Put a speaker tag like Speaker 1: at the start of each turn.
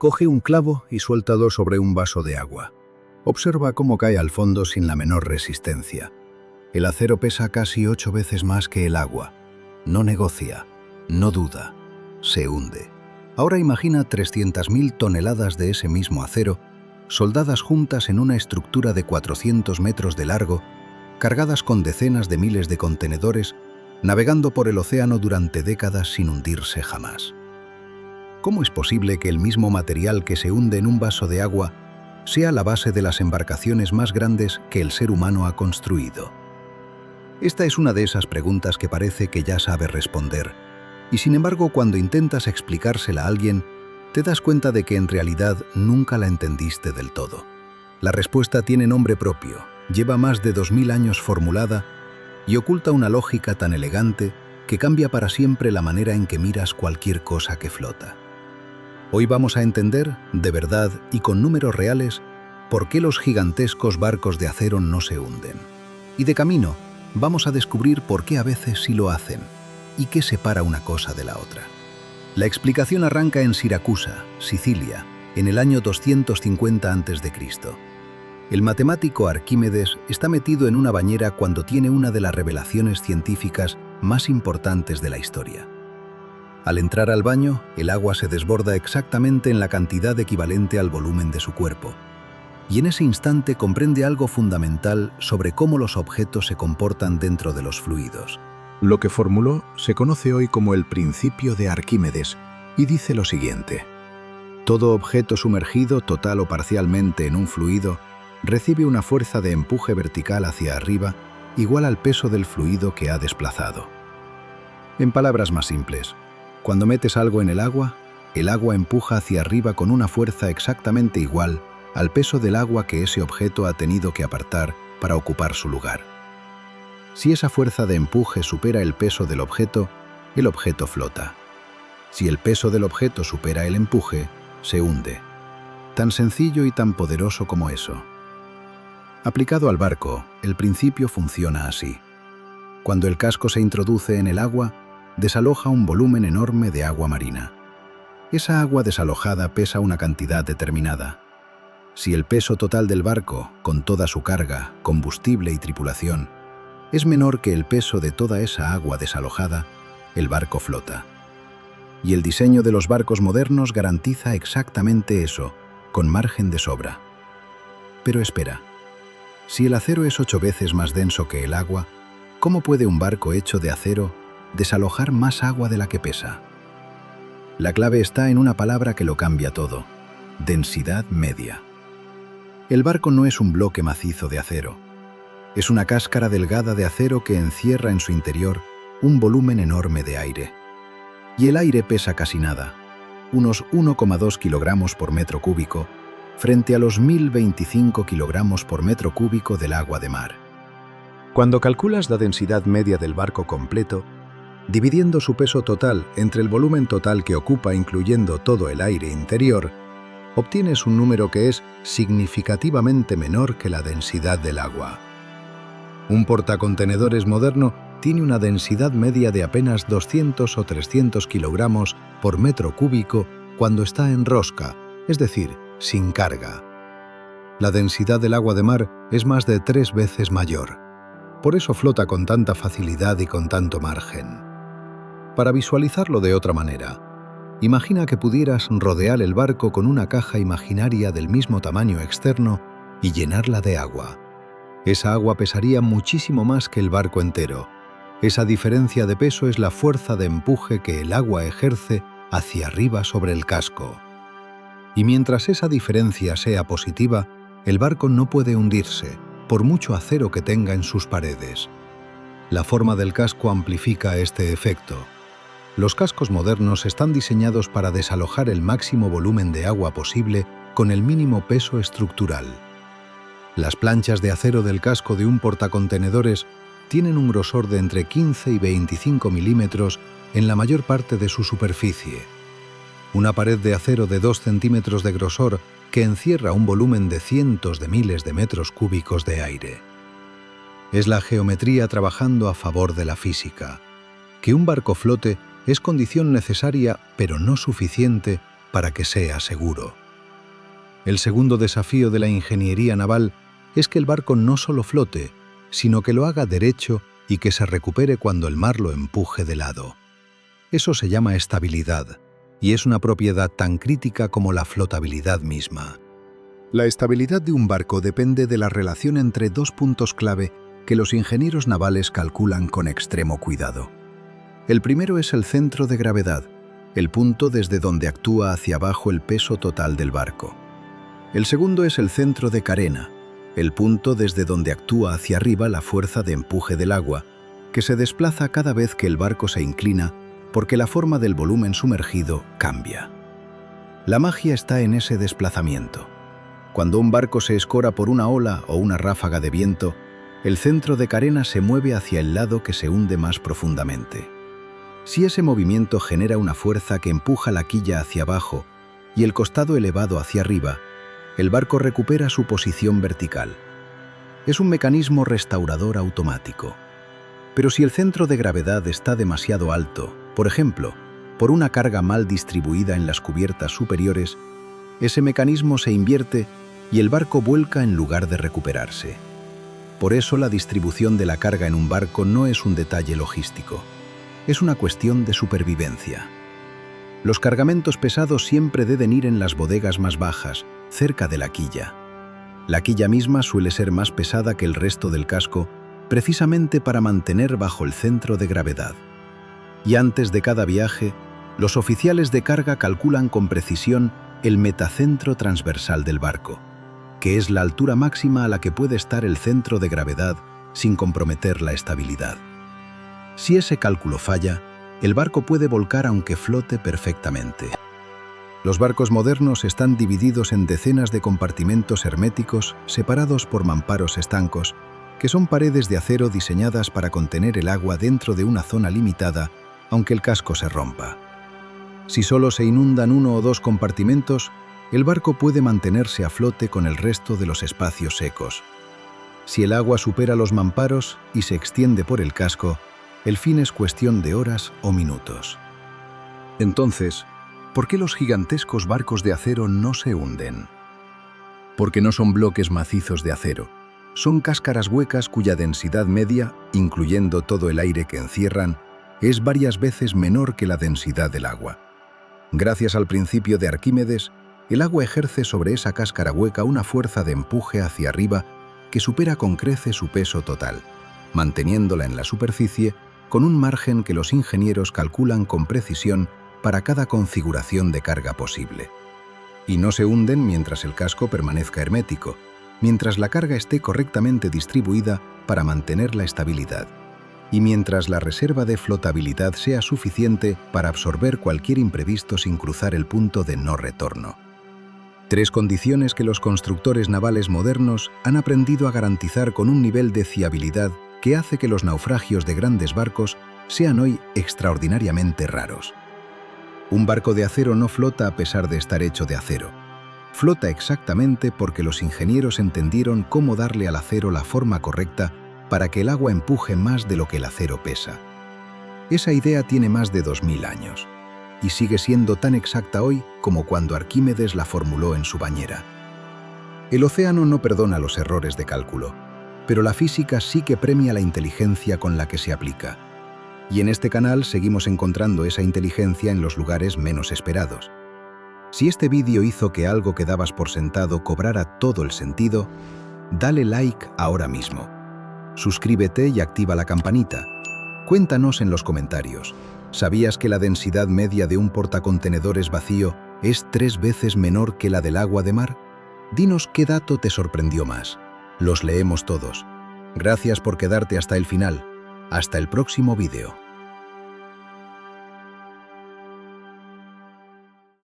Speaker 1: Coge un clavo y suéltalo sobre un vaso de agua. Observa cómo cae al fondo sin la menor resistencia. El acero pesa casi 8 veces más que el agua. No negocia, no duda, se hunde. Ahora imagina 300.000 toneladas de ese mismo acero, soldadas juntas en una estructura de 400 metros de largo, cargadas con decenas de miles de contenedores, navegando por el océano durante décadas sin hundirse jamás. ¿Cómo es posible que el mismo material que se hunde en un vaso de agua sea la base de las embarcaciones más grandes que el ser humano ha construido? Esta es una de esas preguntas que parece que ya sabes responder, y sin embargo cuando intentas explicársela a alguien, te das cuenta de que en realidad nunca la entendiste del todo. La respuesta tiene nombre propio, lleva más de 2000 años formulada y oculta una lógica tan elegante que cambia para siempre la manera en que miras cualquier cosa que flota. Hoy vamos a entender, de verdad y con números reales, por qué los gigantescos barcos de acero no se hunden. Y de camino, vamos a descubrir por qué a veces sí lo hacen y qué separa una cosa de la otra. La explicación arranca en Siracusa, Sicilia, en el año 250 a.C. El matemático Arquímedes está metido en una bañera cuando tiene una de las revelaciones científicas más importantes de la historia. Al entrar al baño, el agua se desborda exactamente en la cantidad equivalente al volumen de su cuerpo, y en ese instante comprende algo fundamental sobre cómo los objetos se comportan dentro de los fluidos.
Speaker 2: Lo que formuló se conoce hoy como el principio de Arquímedes y dice lo siguiente: todo objeto sumergido total o parcialmente en un fluido recibe una fuerza de empuje vertical hacia arriba igual al peso del fluido que ha desplazado. En palabras más simples, cuando metes algo en el agua empuja hacia arriba con una fuerza exactamente igual al peso del agua que ese objeto ha tenido que apartar para ocupar su lugar. Si esa fuerza de empuje supera el peso del objeto, el objeto flota. Si el peso del objeto supera el empuje, se hunde. Tan sencillo y tan poderoso como eso. Aplicado al barco, el principio funciona así. Cuando el casco se introduce en el agua, desaloja un volumen enorme de agua marina. Esa agua desalojada pesa una cantidad determinada. Si el peso total del barco, con toda su carga, combustible y tripulación, es menor que el peso de toda esa agua desalojada, el barco flota. Y el diseño de los barcos modernos garantiza exactamente eso, con margen de sobra. Pero espera, si el acero es 8 veces más denso que el agua, ¿cómo puede un barco hecho de acero desalojar más agua de la que pesa? La clave está en una palabra que lo cambia todo: densidad media. El barco no es un bloque macizo de acero. Es una cáscara delgada de acero que encierra en su interior un volumen enorme de aire. Y el aire pesa casi nada, unos 1,2 kilogramos por metro cúbico, frente a los 1025 kilogramos por metro cúbico del agua de mar. Cuando calculas la densidad media del barco completo, dividiendo su peso total entre el volumen total que ocupa incluyendo todo el aire interior, obtienes un número que es significativamente menor que la densidad del agua. Un portacontenedores moderno tiene una densidad media de apenas 200 o 300 kilogramos por metro cúbico cuando está en rosca, es decir, sin carga. La densidad del agua de mar es más de 3 veces mayor. Por eso flota con tanta facilidad y con tanto margen. Para visualizarlo de otra manera, imagina que pudieras rodear el barco con una caja imaginaria del mismo tamaño externo y llenarla de agua. Esa agua pesaría muchísimo más que el barco entero. Esa diferencia de peso es la fuerza de empuje que el agua ejerce hacia arriba sobre el casco. Y mientras esa diferencia sea positiva, el barco no puede hundirse, por mucho acero que tenga en sus paredes. La forma del casco amplifica este efecto. Los cascos modernos están diseñados para desalojar el máximo volumen de agua posible con el mínimo peso estructural. Las planchas de acero del casco de un portacontenedores tienen un grosor de entre 15 y 25 milímetros en la mayor parte de su superficie. Una pared de acero de 2 centímetros de grosor que encierra un volumen de cientos de miles de metros cúbicos de aire. Es la geometría trabajando a favor de la física. Que un barco flote es condición necesaria, pero no suficiente, para que sea seguro. El segundo desafío de la ingeniería naval es que el barco no solo flote, sino que lo haga derecho y que se recupere cuando el mar lo empuje de lado. Eso se llama estabilidad, y es una propiedad tan crítica como la flotabilidad misma. La estabilidad de un barco depende de la relación entre dos puntos clave que los ingenieros navales calculan con extremo cuidado. El primero es el centro de gravedad, el punto desde donde actúa hacia abajo el peso total del barco. El segundo es el centro de carena, el punto desde donde actúa hacia arriba la fuerza de empuje del agua, que se desplaza cada vez que el barco se inclina porque la forma del volumen sumergido cambia. La magia está en ese desplazamiento. Cuando un barco se escora por una ola o una ráfaga de viento, el centro de carena se mueve hacia el lado que se hunde más profundamente. Si ese movimiento genera una fuerza que empuja la quilla hacia abajo y el costado elevado hacia arriba, el barco recupera su posición vertical. Es un mecanismo restaurador automático. Pero si el centro de gravedad está demasiado alto, por ejemplo, por una carga mal distribuida en las cubiertas superiores, ese mecanismo se invierte y el barco vuelca en lugar de recuperarse. Por eso la distribución de la carga en un barco no es un detalle logístico, es una cuestión de supervivencia. Los cargamentos pesados siempre deben ir en las bodegas más bajas, cerca de la quilla. La quilla misma suele ser más pesada que el resto del casco, precisamente para mantener bajo el centro de gravedad. Y antes de cada viaje, los oficiales de carga calculan con precisión el metacentro transversal del barco, que es la altura máxima a la que puede estar el centro de gravedad sin comprometer la estabilidad. Si ese cálculo falla, el barco puede volcar aunque flote perfectamente. Los barcos modernos están divididos en decenas de compartimentos herméticos separados por mamparos estancos, que son paredes de acero diseñadas para contener el agua dentro de una zona limitada, aunque el casco se rompa. Si solo se inundan uno o dos compartimentos, el barco puede mantenerse a flote con el resto de los espacios secos. Si el agua supera los mamparos y se extiende por el casco, el fin es cuestión de horas o minutos. Entonces, ¿por qué los gigantescos barcos de acero no se hunden? Porque no son bloques macizos de acero. Son cáscaras huecas cuya densidad media, incluyendo todo el aire que encierran, es varias veces menor que la densidad del agua. Gracias al principio de Arquímedes, el agua ejerce sobre esa cáscara hueca una fuerza de empuje hacia arriba que supera con creces su peso total, manteniéndola en la superficie con un margen que los ingenieros calculan con precisión para cada configuración de carga posible. Y no se hunden mientras el casco permanezca hermético, mientras la carga esté correctamente distribuida para mantener la estabilidad, y mientras la reserva de flotabilidad sea suficiente para absorber cualquier imprevisto sin cruzar el punto de no retorno. Tres condiciones que los constructores navales modernos han aprendido a garantizar con un nivel de fiabilidad que hace que los naufragios de grandes barcos sean hoy extraordinariamente raros. Un barco de acero no flota a pesar de estar hecho de acero. Flota exactamente porque los ingenieros entendieron cómo darle al acero la forma correcta para que el agua empuje más de lo que el acero pesa. Esa idea tiene más de 2000 años y sigue siendo tan exacta hoy como cuando Arquímedes la formuló en su bañera. El océano no perdona los errores de cálculo, pero la física sí que premia la inteligencia con la que se aplica. Y en este canal seguimos encontrando esa inteligencia en los lugares menos esperados. Si este vídeo hizo que algo que dabas por sentado cobrara todo el sentido, dale like ahora mismo. Suscríbete y activa la campanita. Cuéntanos en los comentarios, ¿sabías que la densidad media de un portacontenedores vacío es 3 veces menor que la del agua de mar? Dinos qué dato te sorprendió más. Los leemos todos. Gracias por quedarte hasta el final. Hasta el próximo vídeo.